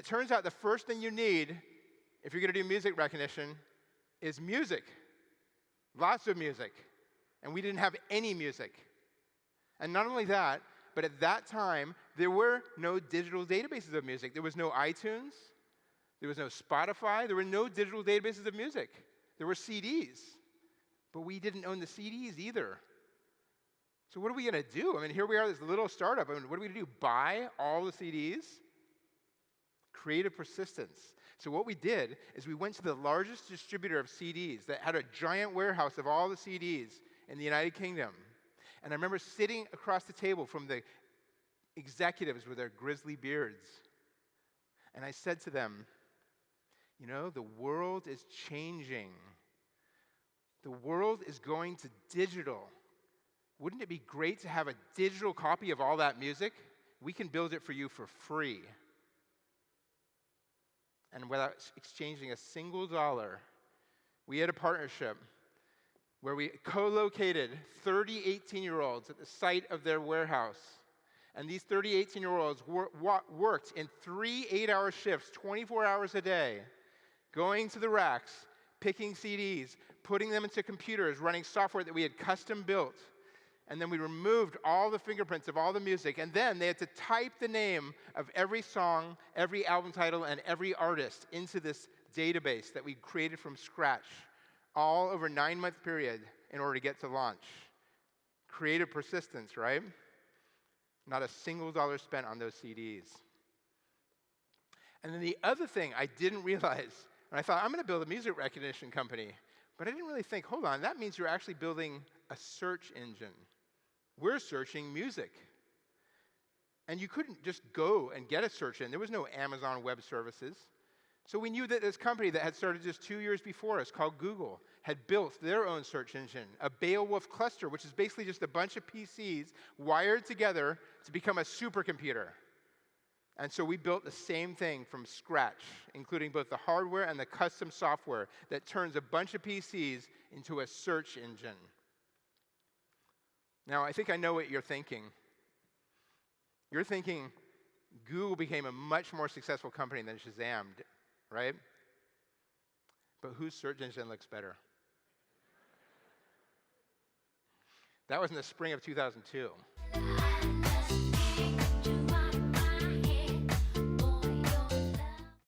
It turns out the first thing you need if you're going to do music recognition is music. Lots of music. And we didn't have any music. And not only that, but at that time, there were no digital databases of music. There was no iTunes. There was no Spotify. There were no digital databases of music. There were CDs. But we didn't own the CDs either. So what are we going to do? I mean, here we are, this little startup. I mean, what are we going to do? Buy all the CDs? Creative persistence. So what we did is we went to the largest distributor of CDs that had a giant warehouse of all the CDs in the United Kingdom. And I remember sitting across the table from the executives with their grizzly beards. And I said to them, you know, the world is changing. The world is going to digital. Wouldn't it be great to have a digital copy of all that music? We can build it for you for free. And without exchanging a single dollar, we had a partnership where we co-located 30 18-year-olds at the site of their warehouse. And these 30 18-year-olds worked in 3 8-hour shifts, 24 hours a day, going to the racks, picking CDs, putting them into computers, running software that we had custom built. And then we removed all the fingerprints of all the music. And then they had to type the name of every song, every album title, and every artist into this database that we created from scratch, all over a 9-month period in order to get to launch. Creative persistence, right? Not a single dollar spent on those CDs. And then the other thing I didn't realize, and I thought, I'm going to build a music recognition company. But I didn't really think, hold on, that means you're actually building a search engine. We're searching music. And you couldn't just go and get a search engine. There was no Amazon Web Services. So we knew that this company that had started just 2 years before us, called Google, had built their own search engine, a Beowulf cluster, which is basically just a bunch of PCs wired together to become a supercomputer. And so we built the same thing from scratch, including both the hardware and the custom software that turns a bunch of PCs into a search engine. Now, I think I know what you're thinking. You're thinking Google became a much more successful company than Shazam, right? But whose search engine looks better? That was in the spring of 2002.